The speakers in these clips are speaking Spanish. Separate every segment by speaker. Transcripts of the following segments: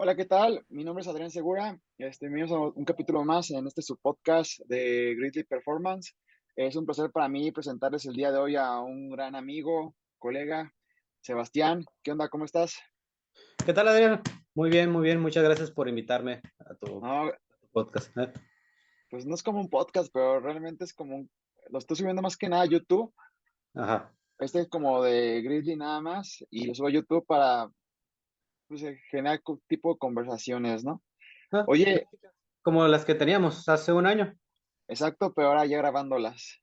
Speaker 1: Hola, ¿qué tal? Mi nombre es Adrián Segura. Bienvenidos a un capítulo más en este su podcast de Grizzly Performance. Es un placer para mí presentarles el día de hoy a un gran amigo, colega, Sebastián. ¿Qué onda? ¿Cómo estás?
Speaker 2: ¿Qué tal, Adrián? Muy bien, muy bien. Muchas gracias por invitarme a tu
Speaker 1: No,
Speaker 2: podcast.
Speaker 1: pues no es como un podcast, pero realmente es como lo estoy subiendo más que nada a YouTube.
Speaker 2: Ajá.
Speaker 1: Este es como de Grizzly nada más y lo subo a YouTube para pues, generar tipo de conversaciones, ¿no?
Speaker 2: Ah,
Speaker 1: Oye,
Speaker 2: como las que teníamos hace un año.
Speaker 1: exacto, pero ahora ya grabándolas,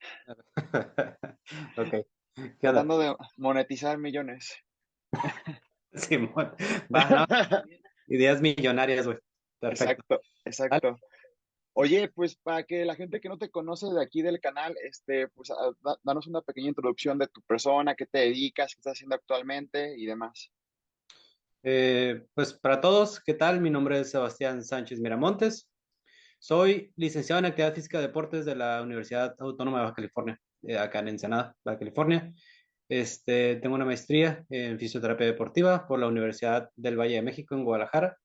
Speaker 2: Ok. ¿Qué onda?
Speaker 1: tratando de monetizar millones.
Speaker 2: Simón. Va, no. Ideas millonarias, güey. Perfecto.
Speaker 1: Exacto,
Speaker 2: Vale.
Speaker 1: exacto. Oye, pues para que la gente que no te conoce de aquí del canal, pues danos una pequeña introducción de tu persona, qué te dedicas, qué estás haciendo actualmente y demás.
Speaker 2: Pues para todos, ¿qué tal? Mi nombre es Sebastián Sánchez Miramontes. Soy licenciado en Actividad Física y Deportes de la Universidad Autónoma de Baja California, acá en Ensenada, Baja California. Tengo una maestría en fisioterapia deportiva por la Universidad del Valle de México en Guadalajara.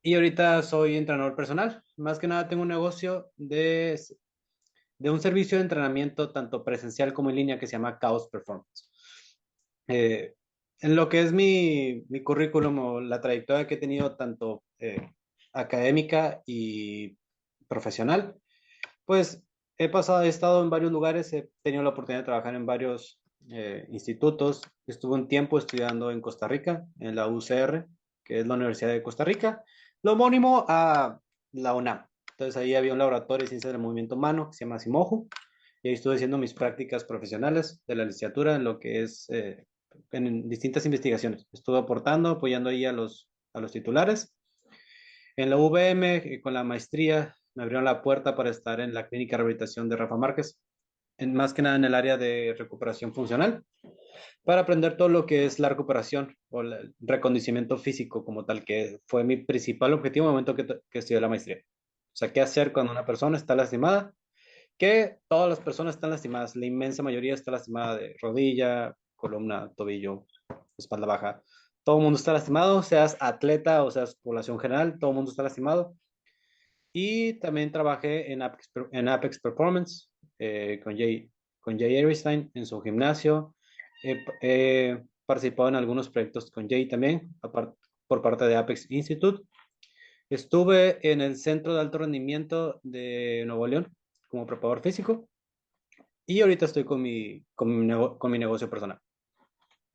Speaker 2: Y ahorita soy entrenador personal. Más que nada tengo un negocio de un servicio de entrenamiento tanto presencial como en línea que se llama Chaos Performance. Eh, en lo que es mi currículum o la trayectoria que he tenido tanto académica y profesional, pues he estado en varios lugares, he tenido la oportunidad de trabajar en varios institutos. Estuve un tiempo estudiando en Costa Rica, en la UCR, que es la Universidad de Costa Rica, lo homónimo a la UNAM. Entonces ahí había un laboratorio de ciencias del movimiento humano que se llama SIMOJU, y ahí estuve haciendo mis prácticas profesionales de la licenciatura en lo que es en distintas investigaciones. Estuve aportando, apoyando ahí a los titulares. En la UVM, con la maestría, me abrieron la puerta para estar en la clínica de rehabilitación de Rafa Márquez, más que nada en el área de recuperación funcional, para aprender todo lo que es la recuperación o el recondicionamiento físico como tal, que fue mi principal objetivo en el momento que estudié la maestría. O sea, qué hacer cuando una persona está lastimada, que todas las personas están lastimadas, la inmensa mayoría está lastimada de rodilla, columna, tobillo, espalda baja. Todo el mundo está lastimado, seas atleta o seas población general, todo el mundo está lastimado. Y también trabajé en Apex Performance con Jay Everstein en su gimnasio. He participado en algunos proyectos con Jay también, por parte de Apex Institute. Estuve en el Centro de Alto Rendimiento de Nuevo León como preparador físico y ahorita estoy con mi negocio personal.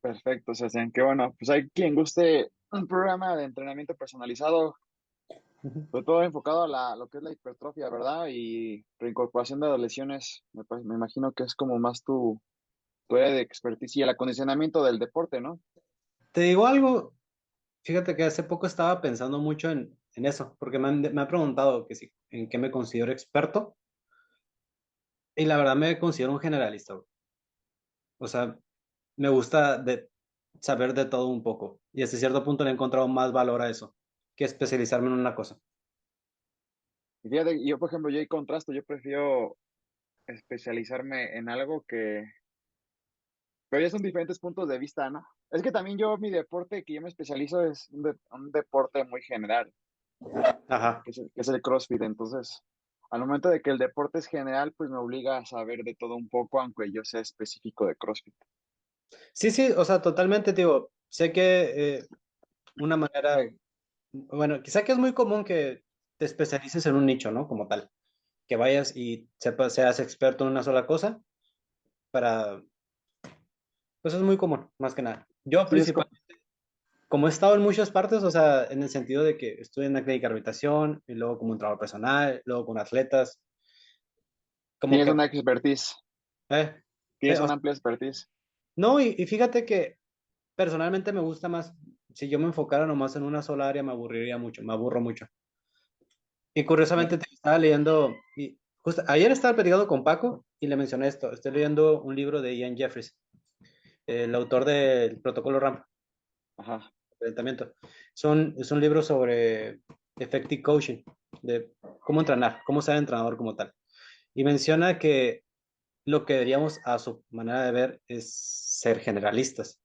Speaker 1: Perfecto, Sebastián. Qué bueno. Pues hay quien guste un programa de entrenamiento personalizado,
Speaker 2: Ujú.
Speaker 1: sobre todo enfocado a lo que es la hipertrofia, ¿verdad? Y reincorporación de las lesiones. Me imagino que es como más tu área de expertise y el acondicionamiento del deporte, ¿no?
Speaker 2: Te digo algo, fíjate que hace poco estaba pensando mucho en eso, porque me han preguntado que si, en qué me considero experto. Y la verdad me considero un generalista, güey. O sea, me gusta saber de todo un poco. Y hasta cierto punto le he encontrado más valor a eso que especializarme en una cosa.
Speaker 1: Y fíjate, yo, por ejemplo, yo hay contrasto, yo prefiero especializarme en algo que, pero ya son diferentes puntos de vista, ¿no? Es que también yo, mi deporte que yo me especializo es un deporte muy general,
Speaker 2: Ajá.
Speaker 1: que es el CrossFit. Entonces, al momento de que el deporte es general, pues me obliga a saber de todo un poco, aunque yo sea específico de CrossFit.
Speaker 2: Sí, sí, o sea, totalmente, digo, sé que una manera, bueno, quizá que es muy común que te especialices en un nicho, ¿no? Como tal, que vayas y seas experto en una sola cosa para, pues es muy común, más que nada. Yo
Speaker 1: Sí, es como,
Speaker 2: principalmente como he estado en muchas partes, o sea, en el sentido de que estuve en la clínica de rehabilitación y luego como un trabajo personal, luego con atletas, como
Speaker 1: tienes
Speaker 2: que,
Speaker 1: una expertise,
Speaker 2: eh,
Speaker 1: tienes
Speaker 2: o
Speaker 1: una
Speaker 2: sea,
Speaker 1: amplia expertise.
Speaker 2: no, y fíjate que personalmente me gusta más, si yo me enfocara nomás en una sola área, me aburriría mucho, me aburro mucho. Y
Speaker 1: No,
Speaker 2: curiosamente te estaba leyendo, y justo ayer estaba platicando con Paco y le mencioné esto, estoy leyendo un libro de Ian Jeffries, el autor del Protocolo RAM,
Speaker 1: ajá.
Speaker 2: calentamiento. Es un libro sobre effective coaching, de cómo entrenar, cómo ser entrenador como tal. Y menciona que lo que deberíamos, a su manera de ver, es ser generalistas.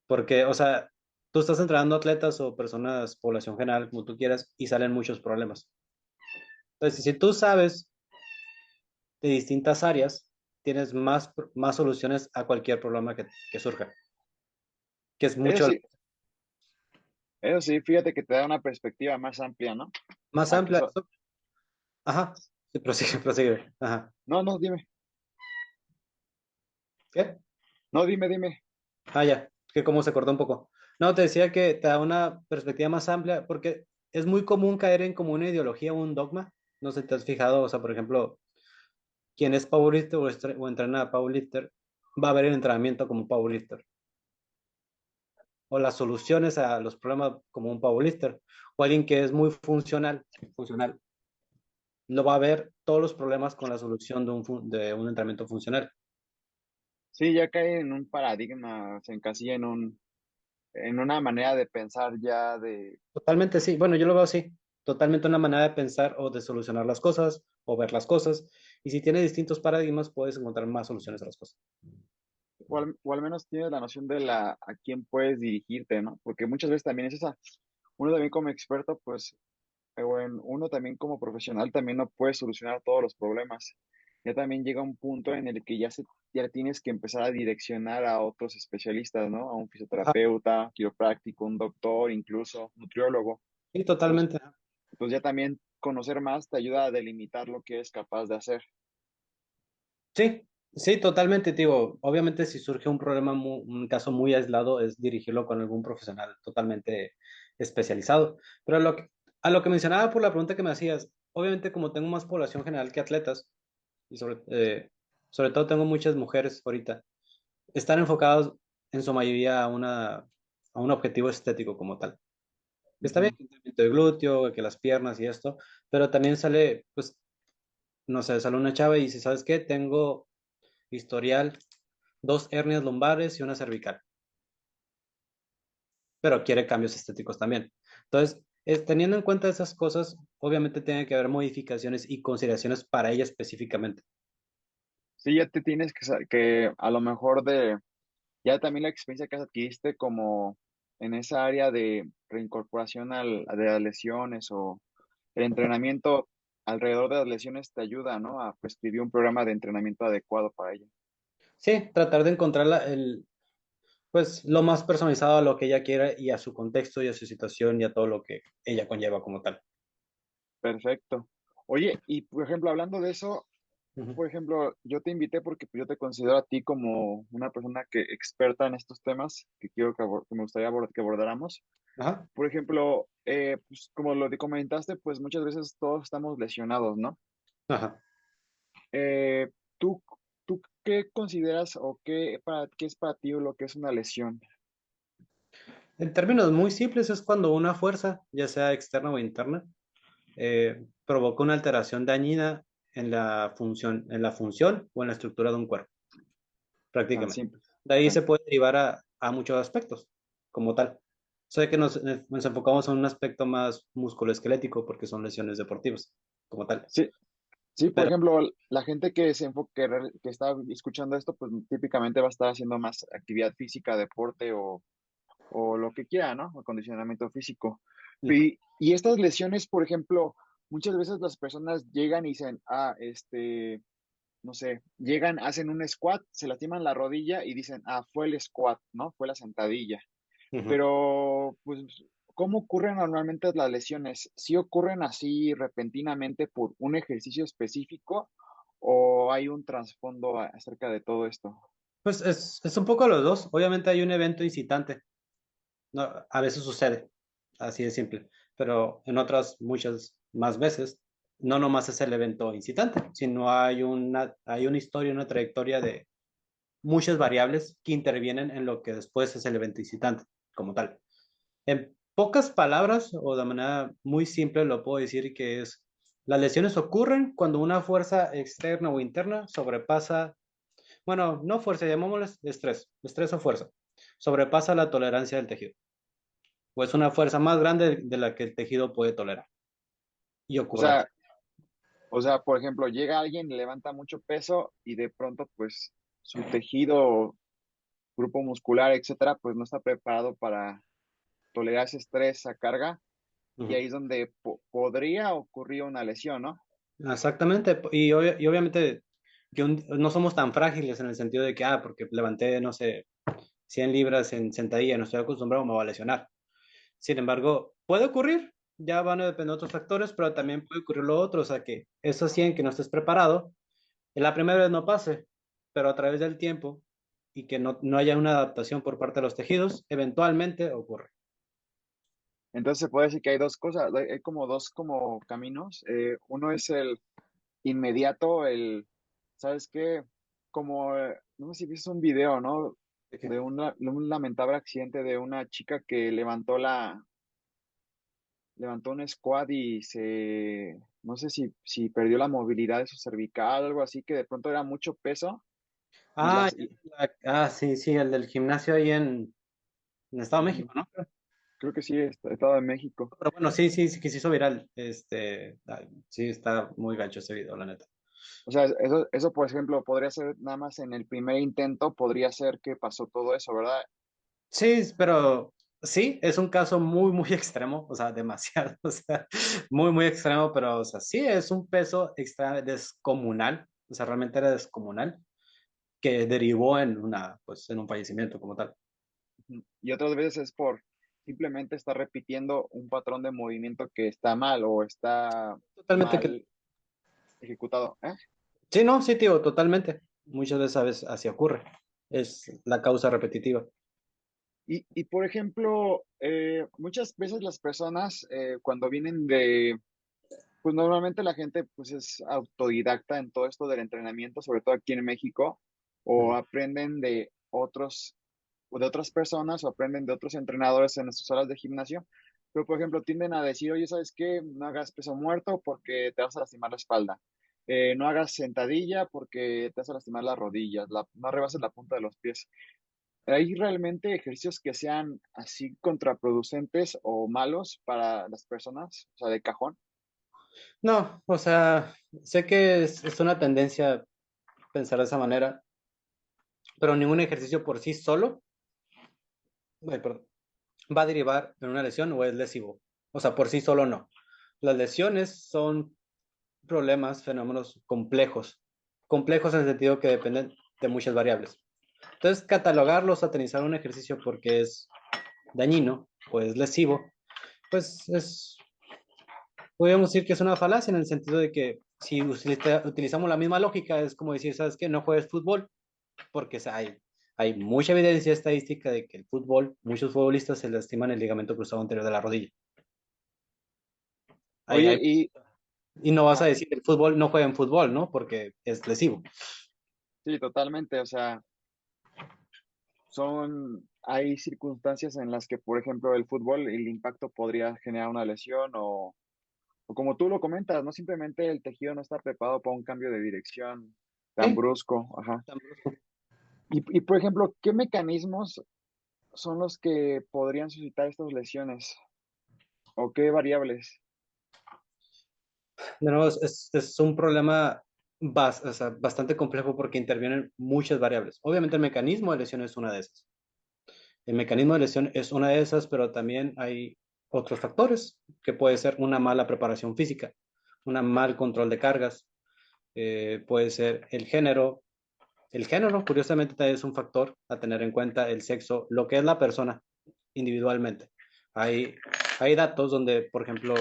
Speaker 2: Porque, o sea, tú estás entrenando atletas o personas, población general, como tú quieras, y salen muchos problemas. Entonces, si tú sabes de distintas áreas, tienes más soluciones a cualquier problema que surja, que es
Speaker 1: Eso
Speaker 2: mucho
Speaker 1: sí, eso sí, fíjate que te da una perspectiva más amplia, ¿no?
Speaker 2: más
Speaker 1: A que
Speaker 2: amplia. Ajá, sí, prosigue, prosigue. Ajá.
Speaker 1: No, no, dime.
Speaker 2: ¿Qué?
Speaker 1: No, dime.
Speaker 2: Ah, ya, que como se cortó un poco. No, te decía que te da una perspectiva más amplia porque es muy común caer en como una ideología o un dogma. No sé si te has fijado, o sea, por ejemplo, quien es powerlifter o entrena a powerlifter va a ver el entrenamiento como powerlifter o las soluciones a los problemas como un powerlifter o alguien que es muy funcional, no va a ver todos los problemas con la solución de un entrenamiento funcional.
Speaker 1: Sí, ya cae en un paradigma, se encasilla en una manera de pensar ya de,
Speaker 2: Totalmente sí. Bueno, yo lo veo así. Totalmente una manera de pensar o de solucionar las cosas o ver las cosas. Y si tienes distintos paradigmas, puedes encontrar más soluciones a las cosas.
Speaker 1: o al menos tienes la noción de a quién puedes dirigirte, ¿no? Porque muchas veces también es esa. Uno también como experto, pues, uno también como profesional también no puede solucionar todos los problemas. Ya también llega un punto en el que ya tienes que empezar a direccionar a otros especialistas, ¿no? A un
Speaker 2: Ajá.
Speaker 1: fisioterapeuta, quiropráctico, un doctor, incluso nutriólogo.
Speaker 2: Sí,
Speaker 1: Pues,
Speaker 2: totalmente.
Speaker 1: pues ya también conocer más te ayuda a delimitar lo que eres capaz de hacer.
Speaker 2: Sí, sí, totalmente, digo. Obviamente, si surge un problema, un caso muy aislado, es dirigirlo con algún profesional totalmente especializado. Pero a lo que mencionaba por la pregunta que me hacías, obviamente, como tengo más población general que atletas, y sobre todo tengo muchas mujeres ahorita, están enfocados en su mayoría a un objetivo estético como tal. Está bien,
Speaker 1: Ujú.
Speaker 2: el entrenamiento de glúteo, que las piernas y esto, pero también sale, pues, no sé, sale una chava y dice, ¿sabes qué? Tengo historial, dos hernias lumbares y una cervical, pero quiere cambios estéticos también. Entonces, teniendo en cuenta esas cosas, obviamente tiene que haber modificaciones y consideraciones para ella específicamente.
Speaker 1: Sí, ya te tienes que a lo mejor ya también la experiencia que adquiriste como en esa área de reincorporación de las lesiones o el entrenamiento alrededor de las lesiones te ayuda, ¿no? A prescribir un programa de entrenamiento adecuado para ello.
Speaker 2: Sí, tratar de encontrar pues lo más personalizado a lo que ella quiera y a su contexto y a su situación y a todo lo que ella conlleva como tal.
Speaker 1: Perfecto. Oye, y por ejemplo, hablando de eso,
Speaker 2: Ujú.
Speaker 1: por ejemplo, yo te invité porque pues, yo te considero a ti como una persona que experta en estos temas que quiero que me gustaría que abordáramos.
Speaker 2: Ajá,
Speaker 1: Por ejemplo, pues, como lo que comentaste, pues muchas veces todos estamos lesionados, ¿no?
Speaker 2: ajá.
Speaker 1: Eh, ¿tú, tú qué consideras o qué es para ti lo que es una lesión?
Speaker 2: En términos muy simples, es cuando una fuerza, ya sea externa o interna, provoca una alteración dañina en la función o en la estructura de un cuerpo,
Speaker 1: Tan
Speaker 2: prácticamente.
Speaker 1: simple.
Speaker 2: De ahí
Speaker 1: Sí,
Speaker 2: se puede derivar a muchos aspectos, como tal. Sé que nos enfocamos en un aspecto más musculoesquelético porque son lesiones deportivas, como tal.
Speaker 1: sí, sí, por
Speaker 2: Pero,
Speaker 1: ejemplo, la gente que que está escuchando esto, pues típicamente va a estar haciendo más actividad física, deporte o lo que quiera, ¿no? Acondicionamiento físico. Y estas lesiones, por ejemplo, muchas veces las personas llegan y dicen, no sé, llegan, hacen un squat, se lastiman la rodilla y dicen, fue el squat, ¿no? Fue la sentadilla.
Speaker 2: ujú.
Speaker 1: Pero, pues, ¿cómo ocurren normalmente las lesiones? ¿Sí ocurren así repentinamente por un ejercicio específico o hay un trasfondo acerca de todo esto?
Speaker 2: Pues es un poco los dos. Obviamente hay un evento incitante. No, a veces sucede, así de simple. Pero en otras, muchas más veces, no nomás es el evento incitante, sino hay una historia, una trayectoria de muchas variables que intervienen en lo que después es el evento incitante, como tal. En pocas palabras o de manera muy simple lo puedo decir que es, las lesiones ocurren cuando una fuerza externa o interna sobrepasa, bueno, no fuerza, llamémoslo estrés o fuerza, sobrepasa la tolerancia del tejido, o es una fuerza más grande de la que el tejido puede tolerar y
Speaker 1: O
Speaker 2: ocurre así.
Speaker 1: sea, por ejemplo, llega alguien, levanta mucho peso y de pronto, pues, su tejido, grupo muscular, etcétera, pues no está preparado tolerar ese estrés, esa carga, y
Speaker 2: Ujú.
Speaker 1: ahí es donde podría ocurrir una lesión, ¿no?
Speaker 2: Exactamente. Y obviamente que no somos tan frágiles en el sentido de que, porque levanté, no sé, 100 libras en sentadilla, no estoy acostumbrado, me voy a lesionar. Sin embargo, puede ocurrir, ya van a depender de otros factores, pero también puede ocurrir lo otro, o sea que esos 100 que no estés preparado, en la primera vez no pase, pero a través del tiempo y que no haya una adaptación por parte de los tejidos, eventualmente ocurre.
Speaker 1: Entonces se puede decir que hay dos cosas, hay como dos como caminos. Uno es el inmediato, ¿sabes qué? Como, no sé si viste un video, ¿no?
Speaker 2: ¿De qué?
Speaker 1: De un lamentable accidente de una chica que levantó un squat y no sé si perdió la movilidad de su cervical o algo así, que de pronto era mucho peso y
Speaker 2: Ah, sí, sí, el del gimnasio ahí en Estado de
Speaker 1: ujú,
Speaker 2: México, ¿no?
Speaker 1: creo que sí, Estado de México.
Speaker 2: Pero bueno, sí, sí, sí, que se hizo viral. Sí, está muy gancho ese video, la neta.
Speaker 1: O sea, eso, por ejemplo, podría ser nada más en el primer intento, podría ser que pasó todo eso, ¿verdad?
Speaker 2: Sí, pero sí, es un caso muy, muy extremo, o sea, demasiado, o sea, muy, muy extremo, pero, o sea, sí, es un peso extra descomunal, o sea, realmente era descomunal, que derivó pues, en un fallecimiento como tal.
Speaker 1: Ujú. Y otras veces es por simplemente estar repitiendo un patrón de movimiento que está mal o está
Speaker 2: Totalmente que,
Speaker 1: mal ejecutado, ¿eh?
Speaker 2: sí, no, sí, tío, totalmente. Muchas veces a veces así ocurre. Es la causa repetitiva.
Speaker 1: Y por ejemplo, muchas veces las personas cuando vienen pues normalmente la gente pues es autodidacta en todo esto del entrenamiento, sobre todo aquí en México, o
Speaker 2: Ujú.
Speaker 1: aprenden o de otras personas o aprenden de otros entrenadores en sus salas de gimnasio, pero por ejemplo tienden a decir, oye, ¿sabes qué? No hagas peso muerto porque te vas a lastimar la espalda. No hagas sentadilla porque te vas a lastimar las rodillas, no rebases la punta de los pies. ¿Hay realmente ejercicios que sean así contraproducentes o malos para las personas? O sea, de cajón.
Speaker 2: No, o sea, sé que es una tendencia pensar de esa manera, pero ningún ejercicio por sí solo, ay, perdón, va a derivar en una lesión o es lesivo. O sea, por sí solo no. Las lesiones son problemas, fenómenos complejos. Complejos en el sentido que dependen de muchas variables. Entonces, catalogarlo, satanizar un ejercicio porque es dañino o es lesivo, pues podríamos decir que es una falacia en el sentido de que si utilizamos la misma lógica, es como decir, ¿sabes qué? No juegues fútbol, porque hay mucha evidencia estadística de que el fútbol, muchos futbolistas se lastiman el ligamento cruzado anterior de la rodilla. Hay,
Speaker 1: Oye,
Speaker 2: hay, y no vas a
Speaker 1: ajá,
Speaker 2: decir el fútbol no juega en fútbol, ¿no? Porque es lesivo.
Speaker 1: sí, totalmente. O sea, hay circunstancias en las que, por ejemplo, el fútbol, el impacto podría generar una lesión o como tú lo comentas, no simplemente el tejido no está preparado para un cambio de dirección tan
Speaker 2: Sí,
Speaker 1: brusco. Ajá.
Speaker 2: tan brusco.
Speaker 1: Y por ejemplo, ¿qué mecanismos son los que podrían suscitar estas lesiones? ¿O qué variables?
Speaker 2: De nuevo, es un problema o sea, bastante complejo porque intervienen muchas variables. Obviamente el mecanismo de lesión es una de esas. El mecanismo de lesión es una de esas, pero también hay otros factores, que puede ser una mala preparación física, un mal control de cargas, puede ser el género. El género, curiosamente, también es un factor a tener en cuenta, el sexo, lo que es la persona individualmente. Hay, hay datos donde, por ejemplo,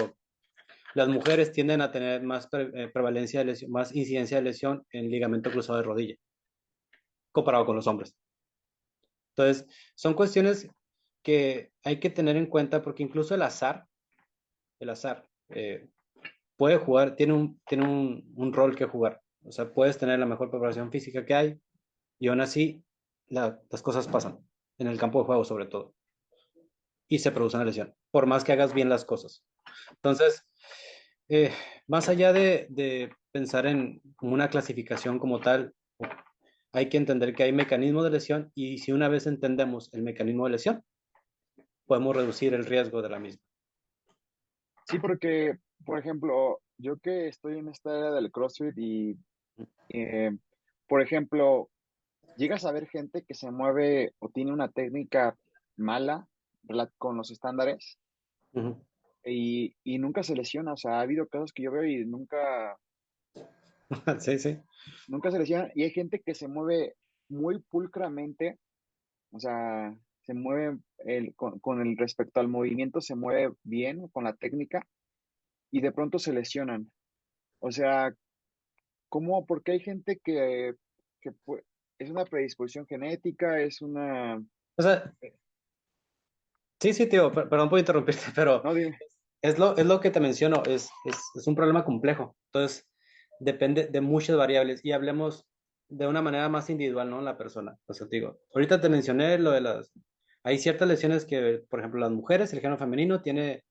Speaker 2: las mujeres tienden a tener más prevalencia de lesión, más incidencia de lesión en ligamento cruzado de rodilla, comparado con los hombres. Entonces, son cuestiones que hay que tener en cuenta porque incluso el azar puede jugar, tiene un rol que jugar. O sea, puedes tener la mejor preparación física que hay y aún así las cosas pasan, en el campo de juego sobre todo, y se produce una lesión, por más que hagas bien las cosas. Entonces, eh, más allá de pensar en una clasificación como tal, hay que entender que hay mecanismos de lesión y si una vez entendemos el mecanismo de lesión, podemos reducir el riesgo de la misma.
Speaker 1: Sí, porque, por ejemplo, yo que estoy en esta era del CrossFit eh, por ejemplo, llegas a ver gente que se mueve o tiene una técnica mala con los estándares
Speaker 2: Ujú.
Speaker 1: y nunca se lesiona. O sea, ha habido casos que yo veo y
Speaker 2: Sí, sí.
Speaker 1: nunca se lesiona. Y hay gente que se mueve muy pulcramente, o sea, se mueve con el respecto al movimiento, se mueve bien con la técnica y de pronto se lesionan. O sea, ¿cómo? Porque hay gente que es una predisposición genética, es una...
Speaker 2: O sea, sí, sí, tío, perdón por interrumpirte, pero
Speaker 1: No, dime.
Speaker 2: es lo que te menciono, es un problema complejo. Entonces, depende de muchas variables y hablemos de una manera más individual, ¿no? La persona. O sea, te digo, ahorita te mencioné lo de las... Hay ciertas lesiones que, por ejemplo, las mujeres, el género femenino tiene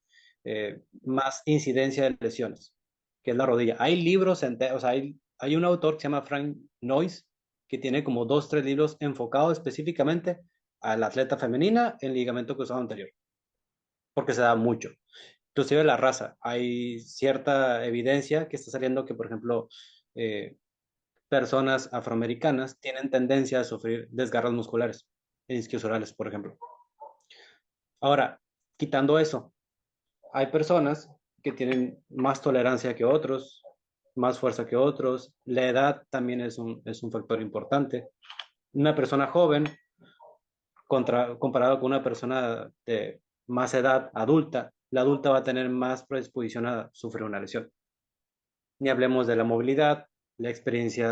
Speaker 2: más incidencia de lesiones, que es la rodilla. Hay libros enteros, o sea, hay un autor que se llama Frank Noyes, que tiene como dos, tres libros enfocados específicamente a la atleta femenina en ligamento cruzado anterior, porque se da mucho. Inclusive la raza, hay cierta evidencia que está saliendo que, por ejemplo, eh, personas afroamericanas tienen tendencia a sufrir desgarros musculares e isquiosurales, por ejemplo. Ahora, quitando eso, hay personas que tienen más tolerancia que otros, más fuerza que otros. La edad también es un factor importante. Una persona joven comparado con una persona de más edad adulta, la adulta va a tener más predisposición a sufrir una lesión. Ni hablemos de la movilidad, la experiencia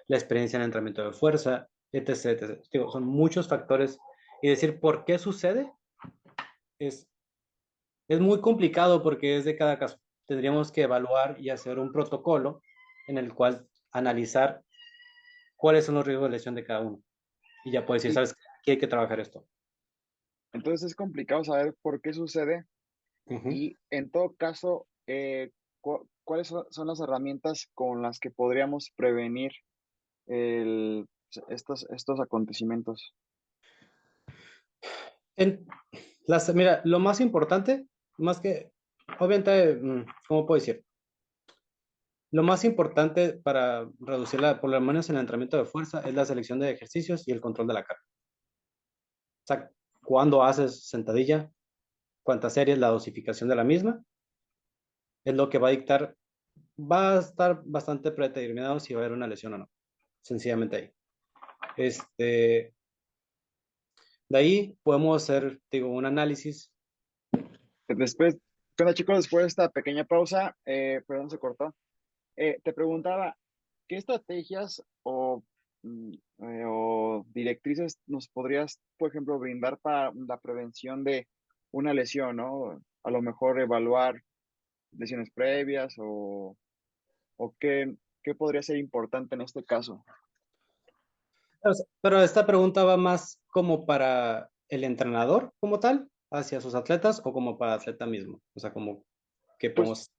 Speaker 2: en entrenamiento de fuerza, etc, etc. Digo, son muchos factores y decir por qué sucede es, es muy complicado porque es de cada caso. Tendríamos que evaluar y hacer un protocolo en el cual analizar cuáles son los riesgos de lesión de cada uno. Y ya puedes decir,
Speaker 1: Sí,
Speaker 2: ¿sabes qué? Hay que trabajar esto.
Speaker 1: entonces es complicado saber por qué sucede
Speaker 2: Ujú.
Speaker 1: y en todo caso, ¿cuáles son las herramientas con las que podríamos prevenir estos acontecimientos?
Speaker 2: En mira, lo más importante, más que, obviamente, ¿cómo puedo decir? Lo más importante para reducir por lo menos en el entrenamiento de fuerza, es la selección de ejercicios y el control de la carga. O sea, cuándo haces sentadilla, cuántas series, la dosificación de la misma, es lo que va a dictar, va a estar bastante predeterminado si va a haber una lesión o no. Sencillamente ahí. Este, de ahí podemos hacer, digo, un análisis.
Speaker 1: Después, ¿qué onda, chicos? Después de esta pequeña pausa, perdón, se cortó. Te preguntaba, ¿qué estrategias o directrices nos podrías, por ejemplo, brindar para la prevención de una lesión, ¿no? A lo mejor evaluar lesiones previas o qué podría ser importante en este caso.
Speaker 2: Pero esta pregunta va más como para el entrenador como tal, hacia sus atletas, o como para el atleta mismo. O sea, como que
Speaker 1: Pues,
Speaker 2: podemos...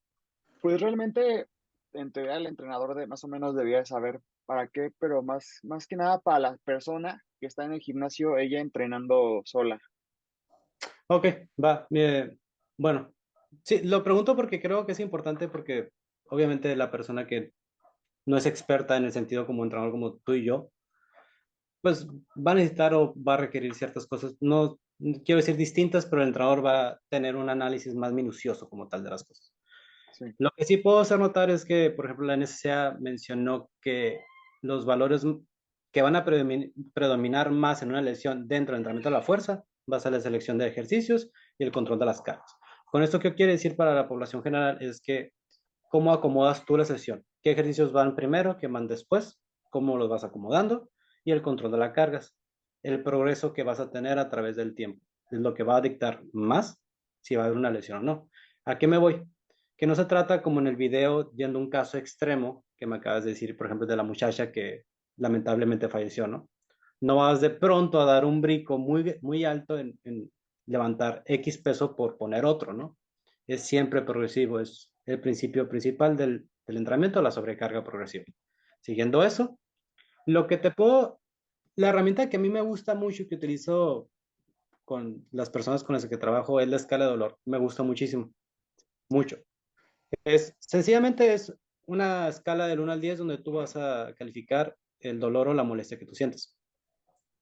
Speaker 1: pues realmente, en teoría, el entrenador más o menos debía saber para qué, pero más que nada para la persona que está en el gimnasio, ella entrenando sola.
Speaker 2: Ok, va. Bueno, sí, lo pregunto porque creo que es importante porque obviamente la persona que no es experta en el sentido como entrenador como tú y yo, pues va a necesitar o va a requerir ciertas cosas, no quiero decir distintas, pero el entrenador va a tener un análisis más minucioso como tal de las cosas.
Speaker 1: Sí.
Speaker 2: Lo que sí puedo hacer notar es que, por ejemplo, la NSCA mencionó que los valores que van a predominar más en una lesión dentro del entrenamiento de la fuerza va a ser la selección de ejercicios y el control de las cargas. Con esto, ¿qué quiere decir para la población general? Es que cómo acomodas tú la sesión, qué ejercicios van primero, qué van después, cómo los vas acomodando y el control de las cargas, el progreso que vas a tener a través del tiempo. Es lo que va a dictar más si va a haber una lesión o no. ¿A qué me voy? Que no se trata como en el video, yendo a un caso extremo que me acabas de decir, por ejemplo, de la muchacha que lamentablemente falleció, ¿no? No vas de pronto a dar un brico muy, muy alto en levantar X peso por poner otro, ¿no? Es siempre progresivo, es el principio principal del entrenamiento, la sobrecarga progresiva. Siguiendo eso, lo que te puedo, la herramienta que a mí me gusta mucho y que utilizo con las personas con las que trabajo es la escala de dolor. Me gusta muchísimo, mucho. Sencillamente es una escala del 1 al 10 donde tú vas a calificar el dolor o la molestia que tú sientes.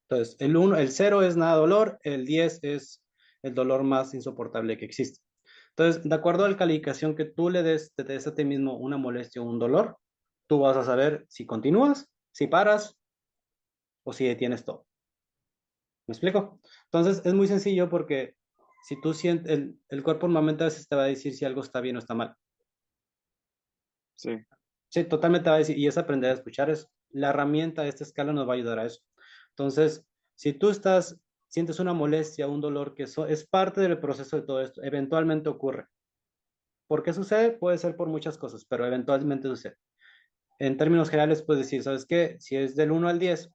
Speaker 2: Entonces, el 1, el 0 es nada dolor, el 10 es el dolor más insoportable que existe. Entonces, de acuerdo a la calificación que tú te des a ti mismo una molestia o un dolor, tú vas a saber si continúas, si paras o si detienes todo. ¿Me explico? Entonces, es muy sencillo porque si tú sientes, el cuerpo normalmente a veces te va a decir si algo está bien o está mal.
Speaker 1: Sí,
Speaker 2: Sí, totalmente te va a decir, y es aprender a escuchar eso. La herramienta de esta escala nos va a ayudar a eso. Entonces, si tú sientes una molestia, un dolor, que eso es parte del proceso de todo esto, eventualmente ocurre. ¿Por qué sucede? Puede ser por muchas cosas, pero eventualmente sucede. En términos generales, puedes decir, ¿sabes qué? Si es del 1 al 10,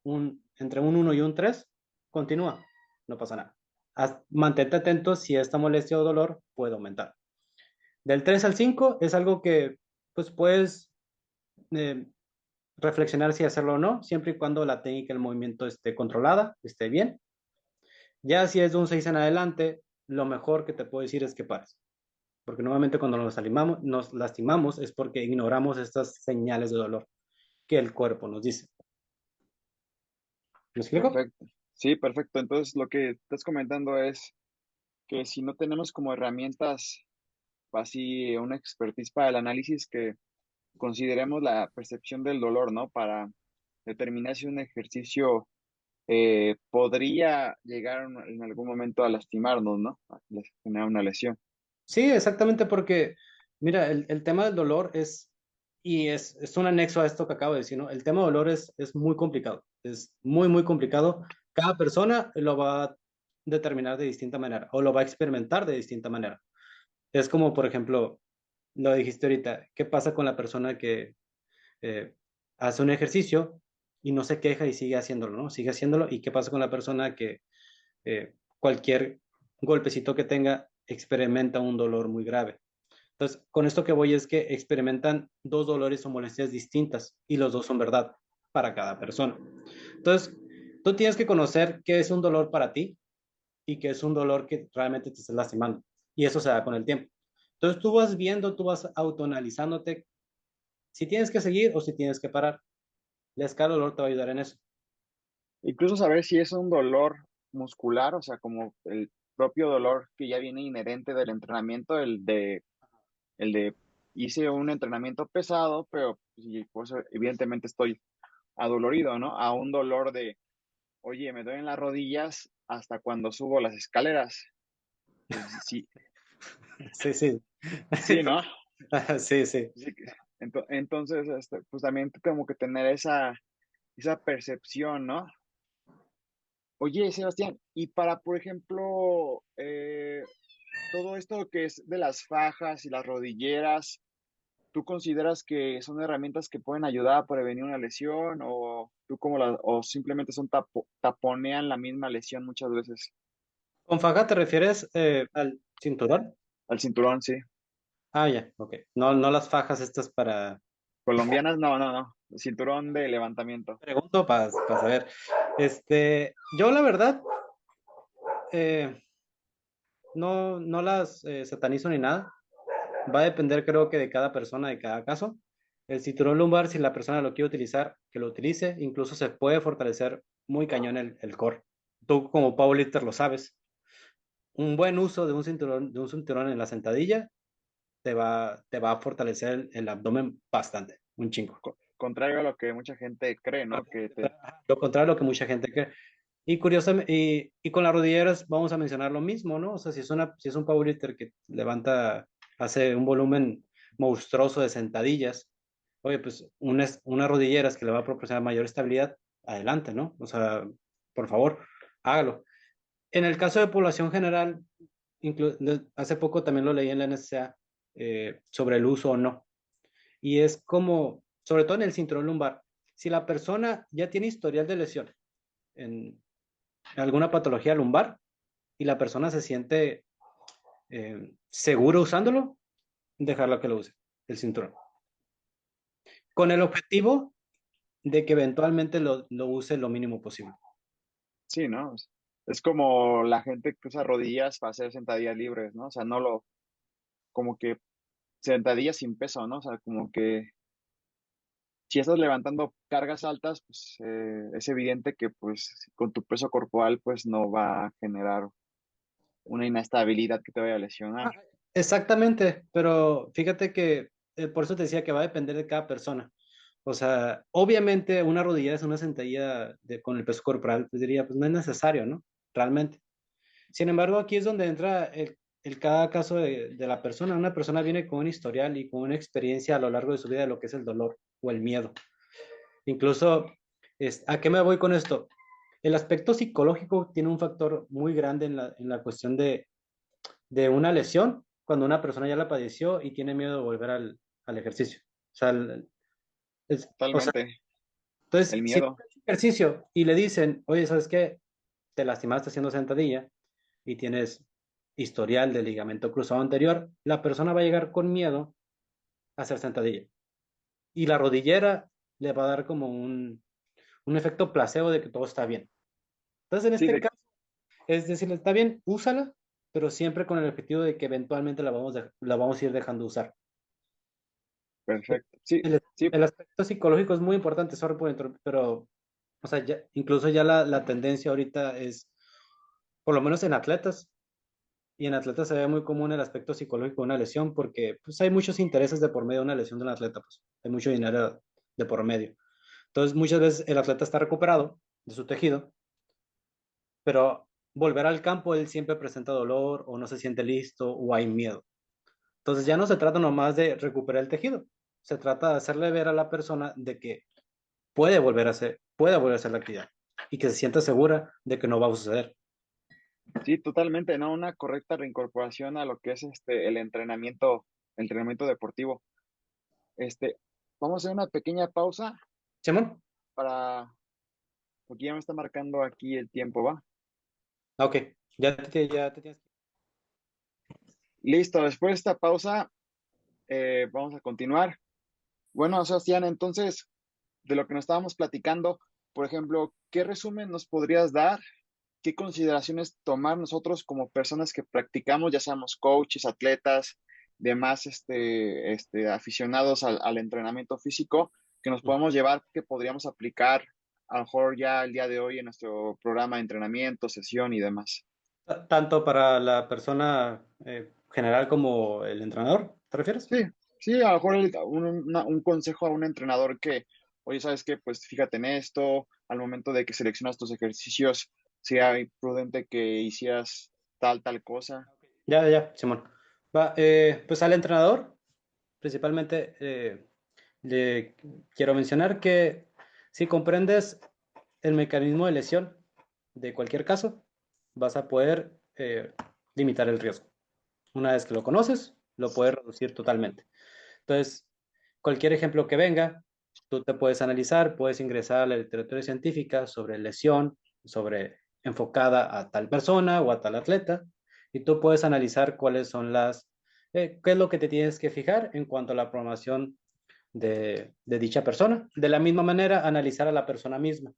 Speaker 2: entre un 1 y un 3, continúa, no pasa nada. Mantente atento si esta molestia o dolor puede aumentar. Del 3 al 5 es algo que pues puedes eh, reflexionar si hacerlo o no, siempre y cuando la técnica del movimiento esté controlada, esté bien. Ya si es de un 6 en adelante, lo mejor que te puedo decir es que pares. Porque nuevamente cuando nos lastimamos es porque ignoramos estas señales de dolor que el cuerpo nos dice. ¿Me explico?
Speaker 1: perfecto. Sí, perfecto. Entonces, lo que estás comentando es que si no tenemos como herramientas, así, una expertise para el análisis, que consideremos la percepción del dolor, ¿no? Para determinar si un ejercicio podría llegar en algún momento a lastimarnos, ¿no? A generar una lesión.
Speaker 2: Sí, exactamente porque, mira, el tema del dolor es un anexo a esto que acabo de decir, ¿no? El tema del dolor es muy complicado, es muy, muy complicado. Cada persona lo va a determinar de distinta manera o lo va a experimentar de distinta manera. Es como, por ejemplo, lo dijiste ahorita, ¿qué pasa con la persona que eh, hace un ejercicio y no se queja y sigue haciéndolo, ¿no? Sigue haciéndolo. ¿Y qué pasa con la persona que cualquier golpecito que tenga experimenta un dolor muy grave? Entonces, con esto que voy es que experimentan dos dolores o molestias distintas y los dos son verdad para cada persona. Entonces, tú tienes que conocer qué es un dolor para ti y qué es un dolor que realmente te está lastimando. Y eso se da con el tiempo. Entonces, tú vas viendo, tú vas autoanalizándote si tienes que seguir o si tienes que parar. La escala de dolor te va a ayudar en eso.
Speaker 1: Incluso saber si es un dolor muscular, o sea, como el propio dolor que ya viene inherente del entrenamiento, el de hice un entrenamiento pesado, pero pues, evidentemente estoy adolorido, ¿no? A un dolor de, oye, me duelen las rodillas hasta cuando subo las escaleras. Pues sí,
Speaker 2: Sí, sí.
Speaker 1: sí, ¿no?
Speaker 2: Sí, sí.
Speaker 1: Sí, entonces, pues también como que tener esa percepción, ¿no? Oye, Sebastián, y para, por ejemplo, todo esto que es de las fajas y las rodilleras, ¿tú consideras que son herramientas que pueden ayudar a prevenir una lesión o simplemente taponean la misma lesión muchas veces?
Speaker 2: ¿Con faja te refieres al cinturón?
Speaker 1: Al cinturón, sí.
Speaker 2: Ah, ya, ok. No, no las fajas estas para...
Speaker 1: Colombianas, no, no, no. Cinturón de levantamiento.
Speaker 2: Pregunto para saber. Yo la verdad, eh, no las satanizo ni nada. Va a depender, creo que de cada persona, de cada caso. El cinturón lumbar, si la persona lo quiere utilizar, que lo utilice. Incluso se puede fortalecer muy cañón el core. Tú como powerlifter lo sabes. Un buen uso de un cinturón en la sentadilla te va a fortalecer el abdomen bastante, un chingo.
Speaker 1: Contrario a lo que mucha gente cree, ¿no?
Speaker 2: Lo contrario a lo que mucha gente cree. Y curiosamente, y con las rodilleras vamos a mencionar lo mismo, ¿no? O sea, si es un powerlifter que hace un volumen monstruoso de sentadillas, oye, pues unas rodilleras que le va a proporcionar mayor estabilidad, adelante, ¿no? O sea, por favor, hágalo. En el caso de población general, hace poco también lo leí en la NSA sobre el uso o no. Y es como, sobre todo en el cinturón lumbar, si la persona ya tiene historial de lesión en alguna patología lumbar y la persona se siente seguro usándolo, dejarlo que lo use, el cinturón. Con el objetivo de que eventualmente lo use lo mínimo posible.
Speaker 1: Sí, ¿no? Es como la gente que usa rodillas para hacer sentadillas libres, ¿no? O sea, como que sentadillas sin peso, ¿no? O sea, como que si estás levantando cargas altas, pues es evidente que pues con tu peso corporal pues no va a generar. una inestabilidad que te vaya a lesionar.
Speaker 2: Ah, exactamente, pero fíjate que por eso te decía que va a depender de cada persona. O sea, obviamente una rodillera es una sentadilla con el peso corporal, pues diría, pues no es necesario, ¿no? Realmente. Sin embargo, aquí es donde entra cada caso de la persona. Una persona viene con un historial y con una experiencia a lo largo de su vida de lo que es el dolor o el miedo. Incluso, ¿a qué me voy con esto? El aspecto psicológico tiene un factor muy grande en la cuestión de una lesión cuando una persona ya la padeció y tiene miedo de volver al ejercicio. O sea, o sea,
Speaker 1: Totalmente.
Speaker 2: entonces,
Speaker 1: El
Speaker 2: si
Speaker 1: miedo.
Speaker 2: no has hecho ejercicio y le dicen, oye, ¿sabes qué? Te lastimaste haciendo sentadilla y tienes historial de ligamento cruzado anterior, la persona va a llegar con miedo a hacer sentadilla. Y la rodillera le va a dar como un efecto placebo de que todo está bien. Entonces, en
Speaker 1: Sí,
Speaker 2: este caso, es decir, está bien, úsala, pero siempre con el objetivo de que eventualmente la vamos a ir dejando usar.
Speaker 1: perfecto. Sí,
Speaker 2: El,
Speaker 1: sí,
Speaker 2: el aspecto psicológico es muy importante, sorry por pero, o sea, incluso ya la tendencia ahorita es, por lo menos en atletas, y en atletas se ve muy común el aspecto psicológico de una lesión, porque pues hay muchos intereses de por medio de una lesión de un atleta, pues hay mucho dinero de por medio. Entonces, muchas veces el atleta está recuperado de su tejido, pero volver al campo él siempre presenta dolor o no se siente listo o hay miedo. Entonces ya no se trata nomás de recuperar el tejido, se trata de hacerle ver a la persona de que puede volver a hacer la actividad y que se sienta segura de que no va a suceder.
Speaker 1: sí, totalmente, ¿no? Una correcta reincorporación a lo que es el entrenamiento deportivo. Este, Vamos a hacer una pequeña pausa
Speaker 2: Simón,
Speaker 1: para, porque ya me está marcando aquí el tiempo, ¿va?
Speaker 2: ah, ok, ya te tienes que...
Speaker 1: Listo, después de esta pausa, vamos a continuar. Bueno, Sebastián, entonces, de lo que nos estábamos platicando, por ejemplo, ¿qué resumen nos podrías dar? ¿Qué consideraciones tomar nosotros como personas que practicamos, ya seamos coaches, atletas, demás aficionados al entrenamiento físico, que nos podemos llevar, que podríamos aplicar a lo mejor ya el día de hoy en nuestro programa de entrenamiento, sesión y demás?
Speaker 2: Tanto para la persona general como el entrenador, ¿te refieres?
Speaker 1: Sí, sí, a lo mejor un consejo a un entrenador que, oye, ¿sabes qué? Pues fíjate en esto, al momento de que seleccionas tus ejercicios, sea prudente que hicieras tal cosa.
Speaker 2: Simón. Va, pues al entrenador, principalmente, le quiero mencionar que si comprendes el mecanismo de lesión de cualquier caso, vas a poder limitar el riesgo. Una vez que lo conoces, lo puedes reducir totalmente. Entonces, cualquier ejemplo que venga, tú te puedes analizar, puedes ingresar a la literatura científica sobre lesión, sobre enfocada a tal persona o a tal atleta, y tú puedes analizar cuáles son qué es lo que te tienes que fijar en cuanto a la programación de dicha persona. De la misma manera, analizar a la persona misma.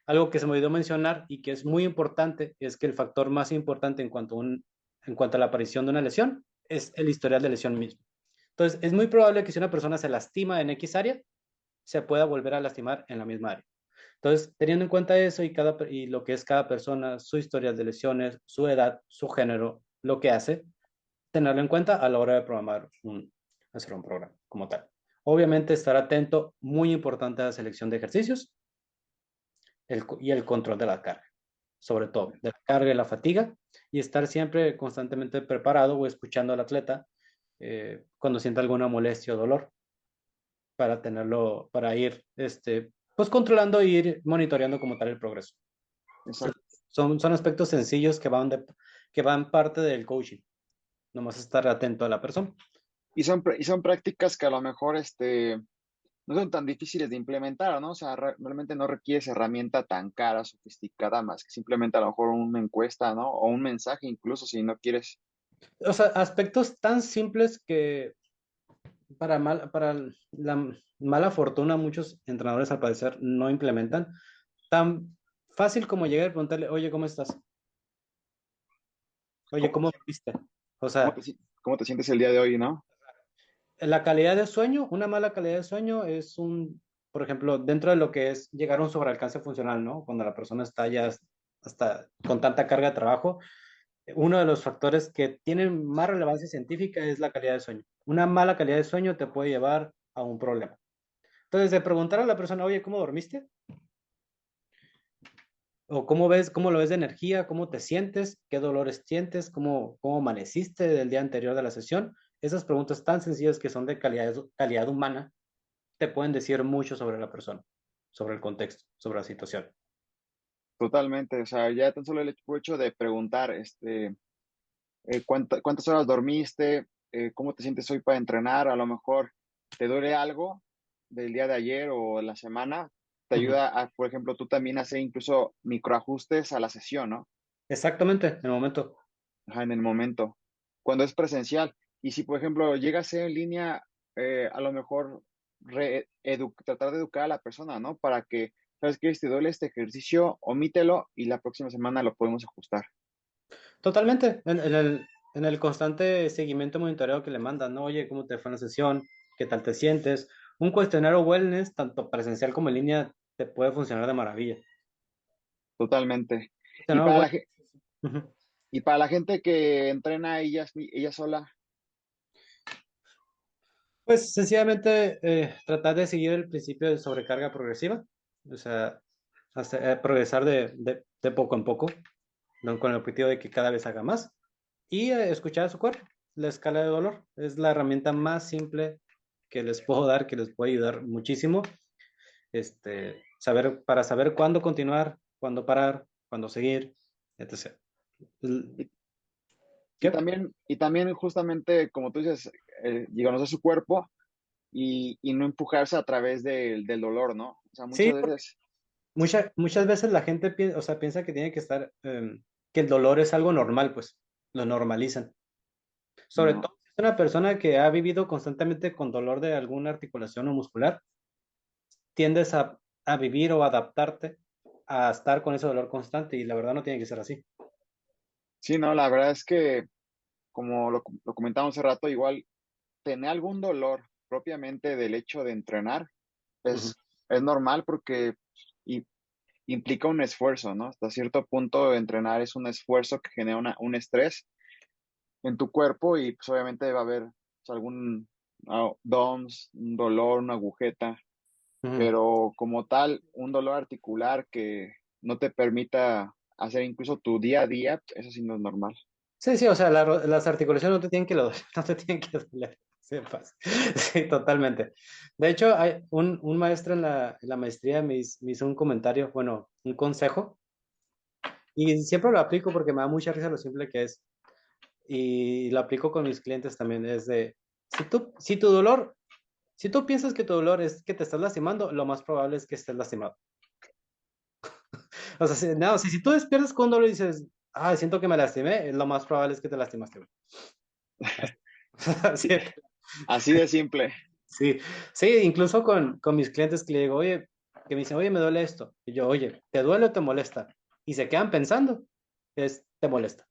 Speaker 2: Algo que se me olvidó mencionar y que es muy importante es que el factor más importante en cuanto a la aparición de una lesión es el historial de lesión mismo. Entonces, es muy probable que si una persona se lastima en X área, se pueda volver a lastimar en la misma área. Entonces, teniendo en cuenta eso y lo que es cada persona, su historial de lesiones, su edad, su género, lo que hace, tenerlo en cuenta a la hora de hacer un programa como tal. Obviamente, estar atento, muy importante a la selección de ejercicios y el control de la carga, sobre todo de la carga y la fatiga, y estar siempre constantemente preparado o escuchando al atleta cuando sienta alguna molestia o dolor para tenerlo, para ir pues controlando e ir monitoreando como tal el progreso.
Speaker 1: Exacto.
Speaker 2: Son aspectos sencillos que van parte del coaching, nomás estar atento a la persona.
Speaker 1: Y son prácticas que a lo mejor no son tan difíciles de implementar, ¿no? O sea, realmente no requieres herramienta tan cara, sofisticada, más que simplemente a lo mejor una encuesta, ¿no? O un mensaje, incluso si no quieres.
Speaker 2: O sea, aspectos tan simples que para la mala fortuna muchos entrenadores al parecer no implementan. Tan fácil como llegar y preguntarle, oye, ¿cómo estás? Oye,
Speaker 1: ¿Cómo,
Speaker 2: ¿cómo viste? O sea,
Speaker 1: cómo te sientes el día de hoy, no?
Speaker 2: la calidad de sueño, una mala calidad de sueño es por ejemplo, dentro de lo que es llegar a un sobrealcance funcional, ¿no? Cuando la persona está ya hasta con tanta carga de trabajo, Uno de los factores que tienen más relevancia científica es la calidad de sueño. Una mala calidad de sueño te puede llevar a un problema. Entonces, de preguntar a la persona, oye, ¿cómo dormiste? O cómo lo ves de energía, cómo te sientes, qué dolores sientes, cómo amaneciste del día anterior de la sesión. Esas preguntas tan sencillas que son de calidad humana te pueden decir mucho sobre la persona, sobre el contexto, sobre la situación.
Speaker 1: Totalmente, o sea, ya tan solo el hecho de preguntar, cuántas horas dormiste, cómo te sientes hoy para entrenar, a lo mejor te duele algo del día de ayer o la semana, te
Speaker 2: Ujú.
Speaker 1: ayuda a, por ejemplo, tú también hacer incluso microajustes a la sesión, ¿no?
Speaker 2: Exactamente, en el momento.
Speaker 1: Ajá, en el momento, cuando es presencial. Y si, por ejemplo, llega a ser en línea, a lo mejor tratar de educar a la persona, ¿no? Para que, ¿sabes qué? Si te duele este ejercicio, omítelo y la próxima semana lo podemos ajustar.
Speaker 2: Totalmente, en el constante seguimiento y monitoreo que le mandan, ¿no? Oye, ¿cómo te fue en la sesión? ¿Qué tal te sientes? Un cuestionario wellness, tanto presencial como en línea, te puede funcionar de maravilla.
Speaker 1: Totalmente. Y
Speaker 2: Cuestionario
Speaker 1: para la,
Speaker 2: wellness.
Speaker 1: ge-
Speaker 2: Ujú.
Speaker 1: y para la gente que entrena ella sola,
Speaker 2: Pues sencillamente tratar de seguir el principio de sobrecarga progresiva, o sea, progresar de poco en poco, ¿no? Con el objetivo de que cada vez haga más y escuchar a su cuerpo. La escala de dolor es la herramienta más simple que les puedo dar, que les puede ayudar muchísimo. Para saber cuándo continuar, cuándo parar, cuándo seguir, etc.
Speaker 1: y,
Speaker 2: ¿Qué?
Speaker 1: y también justamente, como tú dices, y conocer su cuerpo y no empujarse a través del dolor, ¿no? O sea,
Speaker 2: Sí,
Speaker 1: muchas veces,
Speaker 2: muchas veces la gente piensa, o sea, piensa que tiene que estar, que el dolor es algo normal, pues lo normalizan. Sobre
Speaker 1: no.
Speaker 2: todo si es una persona que ha vivido constantemente con dolor de alguna articulación o muscular, tiendes a vivir o adaptarte a estar con ese dolor constante y la verdad no tiene que ser así.
Speaker 1: Sí, no, la verdad es que, como lo comentamos hace rato, igual tener algún dolor propiamente del hecho de entrenar
Speaker 2: Ujú.
Speaker 1: es normal porque i- implica un esfuerzo, ¿no? Hasta cierto punto, entrenar es un esfuerzo que genera un estrés en tu cuerpo y pues obviamente va a haber pues, algún DOMS, un dolor, una agujeta,
Speaker 2: Ujú.
Speaker 1: pero como tal, un dolor articular que no te permita hacer incluso tu día a día, eso sí no es normal.
Speaker 2: Sí, sí, o sea, las articulaciones no te tienen que no te tienen que doler, sepas. Sí, totalmente. De hecho, hay un maestro en la maestría me hizo un comentario, bueno, un consejo, y siempre lo aplico porque me da mucha risa lo simple que es, y lo aplico con mis clientes también, es de, si tú piensas que tu dolor es que te estás lastimando, lo más probable es que estés lastimado. O sea, no, si tú despiertas con dolor y dices, ah, siento que me lastimé, lo más probable es que te lastimaste, güey.
Speaker 1: Sí,
Speaker 2: Sí,
Speaker 1: así de simple.
Speaker 2: sí, sí, incluso con mis clientes que le digo, oye, que me dicen, oye, me duele esto. Y yo, oye, ¿te duele o te molesta? Y se quedan pensando, te molesta,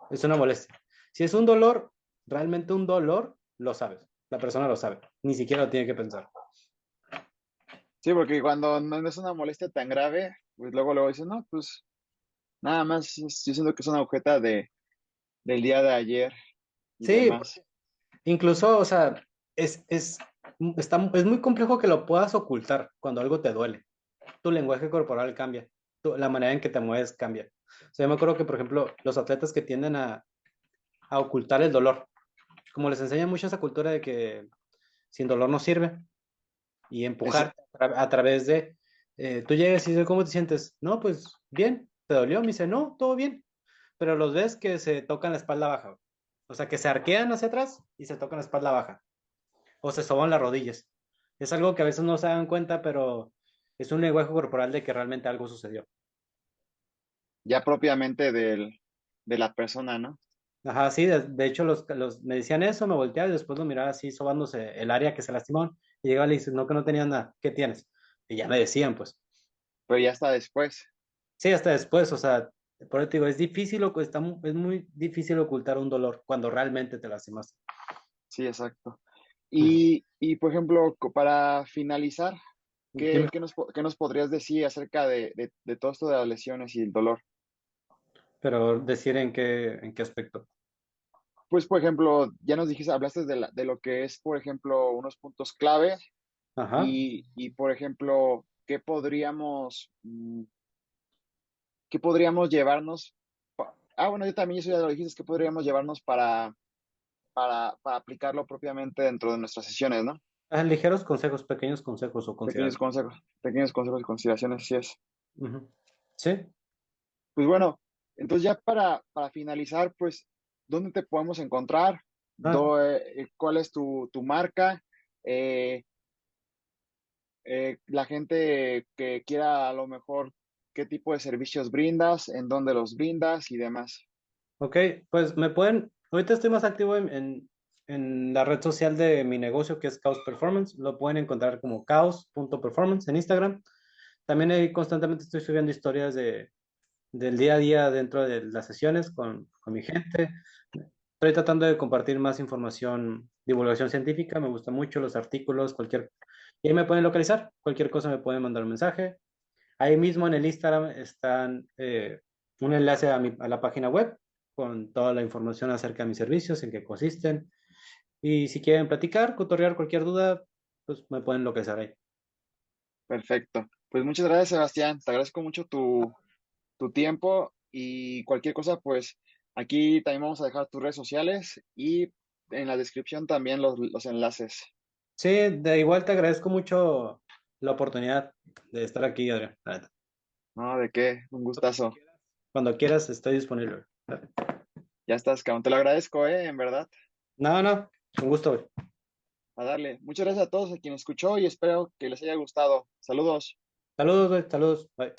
Speaker 2: es una molestia. Si es un dolor, realmente un dolor, lo sabes, la persona lo sabe, ni siquiera lo tiene que pensar.
Speaker 1: Sí, porque cuando no es una molestia tan grave, pues luego dicen, no, pues nada más estoy diciendo que es una agujeta del día de ayer y
Speaker 2: Sí,
Speaker 1: demás.
Speaker 2: incluso, o sea, es muy complejo que lo puedas ocultar cuando algo te duele. Tu lenguaje corporal cambia, la manera en que te mueves cambia. O sea, yo me acuerdo que, por ejemplo, los atletas que tienden a ocultar el dolor, como les enseña mucho esa cultura de que sin dolor no sirve, y
Speaker 1: Es,
Speaker 2: empujar a través de, tú llegas y dices, ¿cómo te sientes? No, pues bien, ¿te dolió? Me dice, no, todo bien, pero los ves que se tocan la espalda baja, o sea, que se arquean hacia atrás y se tocan la espalda baja, o se soban las rodillas. Es algo que a veces no se dan cuenta, pero es un lenguaje corporal de que realmente algo sucedió.
Speaker 1: ya propiamente de la persona, ¿no?
Speaker 2: Ajá, sí, de hecho me decían eso, me volteaba y después lo miraba así sobándose el área que se lastimó y llegaba y le dice, no, que no tenía nada, ¿qué tienes? Y ya me decían, pues.
Speaker 1: Pero ya está después.
Speaker 2: Sí, hasta después, o sea, por eso te digo, es difícil, es muy difícil ocultar un dolor cuando realmente te lastimaste.
Speaker 1: Sí, exacto.
Speaker 2: Ujú.
Speaker 1: Y por ejemplo, para finalizar,
Speaker 2: Dime.
Speaker 1: qué nos podrías decir acerca de todo esto de las lesiones y el dolor?
Speaker 2: pero decir en qué aspecto.
Speaker 1: Pues, por ejemplo, ya nos dijiste, hablaste de lo que es, por ejemplo, unos puntos clave
Speaker 2: Ajá.
Speaker 1: por ejemplo, qué podríamos llevarnos? Bueno, yo también, eso ya lo dijiste, ¿qué podríamos llevarnos para aplicarlo propiamente dentro de nuestras sesiones, ¿no?
Speaker 2: Ligeros consejos, pequeños consejos o consideraciones.
Speaker 1: Pequeños consejos y consideraciones, sí es.
Speaker 2: Ujú. Sí.
Speaker 1: Pues bueno, entonces ya para finalizar, pues, ¿dónde te podemos encontrar?
Speaker 2: Ah,
Speaker 1: ¿Cuál es tu marca? Eh, la gente que quiera a lo mejor qué tipo de servicios brindas, en dónde los brindas y demás.
Speaker 2: ok, pues me pueden, ahorita estoy más activo en la red social de mi negocio que es Chaos Performance, lo pueden encontrar como chaos.performance en Instagram. También ahí constantemente estoy subiendo historias del día a día dentro de las sesiones con mi gente. Estoy tratando de compartir más información, divulgación científica, me gustan mucho los artículos, y ahí me pueden localizar, cualquier cosa me pueden mandar un mensaje. Ahí mismo en el Instagram están un enlace a la página web con toda la información acerca de mis servicios, en qué consisten. Y si quieren platicar, cotorrear cualquier duda, pues me pueden localizar ahí.
Speaker 1: Perfecto. Pues muchas gracias, Sebastián. Te agradezco mucho tu tiempo y cualquier cosa, pues aquí también vamos a dejar tus redes sociales y en la descripción también los enlaces.
Speaker 2: Sí, de igual te agradezco mucho la oportunidad de estar aquí, Adrián. La neta.
Speaker 1: No, de qué, un gustazo.
Speaker 2: Cuando quieras, estoy disponible.
Speaker 1: Ya estás, cabrón. Te lo agradezco, en verdad.
Speaker 2: No, no, un gusto, güey.
Speaker 1: A darle. Muchas gracias a todos a quien escuchó y espero que les haya gustado. Saludos.
Speaker 2: Saludos, güey, saludos. Bye.